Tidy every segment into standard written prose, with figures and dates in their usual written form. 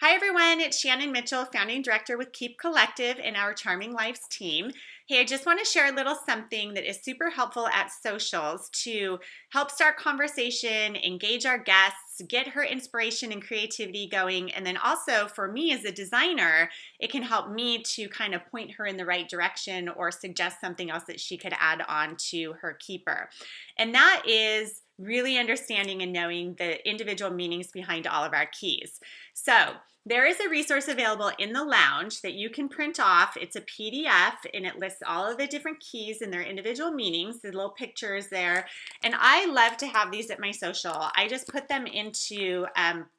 Hi everyone, it's Shannon Mitchell, founding director with Keep Collective and our Charming Lives team. Hey, I just want to share a little something that is super helpful at socials to help start conversation, engage our guests, get her inspiration and creativity going, and then also for me as a designer, it can help me to kind of point her in the right direction or suggest something else that she could add on to her keeper. And that is really understanding and knowing the individual meanings behind all of our keys. So there is a resource available in the lounge that you can print off. It's a PDF and it lists all of the different keys and their individual meanings, the little pictures there. And I love to have these at my social. I just put them into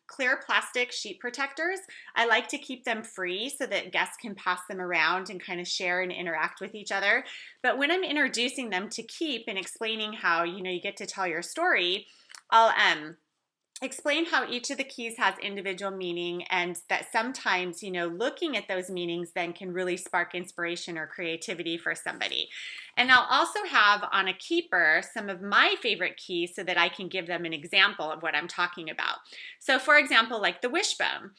clear plastic sheet protectors. I like to keep them free so that guests can pass them around and kind of share and interact with each other. But when I'm introducing them to Keep and explaining how, you get to tell your story, I'll explain how each of the keys has individual meaning and that sometimes, looking at those meanings then can really spark inspiration or creativity for somebody. And I'll also have on a keeper some of my favorite keys so that I can give them an example of what I'm talking about. So for example, like the wishbone.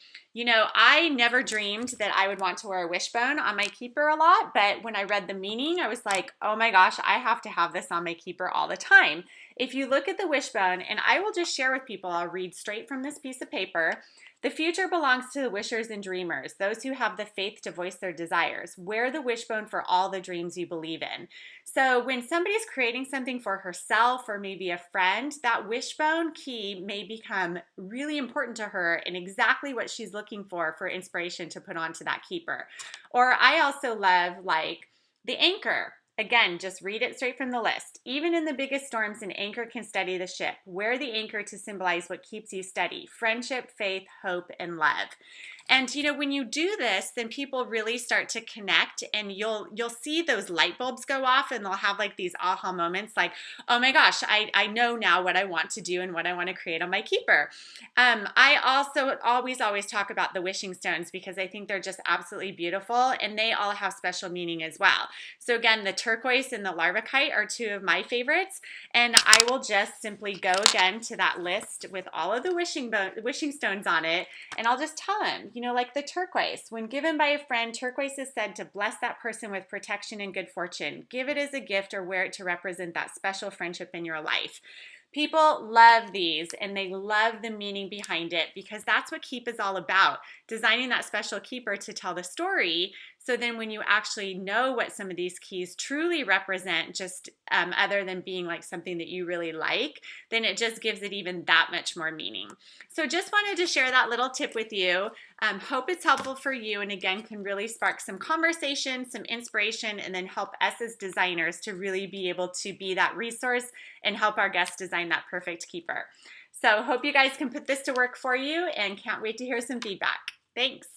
I never dreamed that I would want to wear a wishbone on my keeper a lot, but when I read the meaning, I was like, oh my gosh, I have to have this on my keeper all the time. If you look at the wishbone, and I will just share with people, I'll read straight from this piece of paper. The future belongs to the wishers and dreamers, those who have the faith to voice their desires. Wear the wishbone for all the dreams you believe in. So when somebody's creating something for herself or maybe a friend, that wishbone key may become really important to her and exactly what she's looking for inspiration to put onto that keeper. Or I also love like the anchor. Again, just read it straight from the list. Even in the biggest storms, an anchor can steady the ship. Wear the anchor to symbolize what keeps you steady: friendship, faith, hope, and love. And when you do this, then people really start to connect and you'll see those light bulbs go off and they'll have like these aha moments like, oh my gosh, I know now what I want to do and what I want to create on my keeper. I also always talk about the wishing stones because I think they're just absolutely beautiful and they all have special meaning as well. So again, the turquoise and the larvikite are two of my favorites, and I will just simply go again to that list with all of the wishing stones on it, and I'll just tell them, like the turquoise. When given by a friend, turquoise is said to bless that person with protection and good fortune. Give it as a gift or wear it to represent that special friendship in your life. People love these and they love the meaning behind it because that's what Keep is all about, designing that special keeper to tell the story. So then when you actually know what some of these keys truly represent, just other than being like something that you really like, then it just gives it even that much more meaning. So just wanted to share that little tip with you. Hope it's helpful for you and again can really spark some conversation, some inspiration, and then help us as designers to really be able to be that resource and help our guests design that perfect keeper. So hope you guys can put this to work for you and can't wait to hear some feedback. Thanks.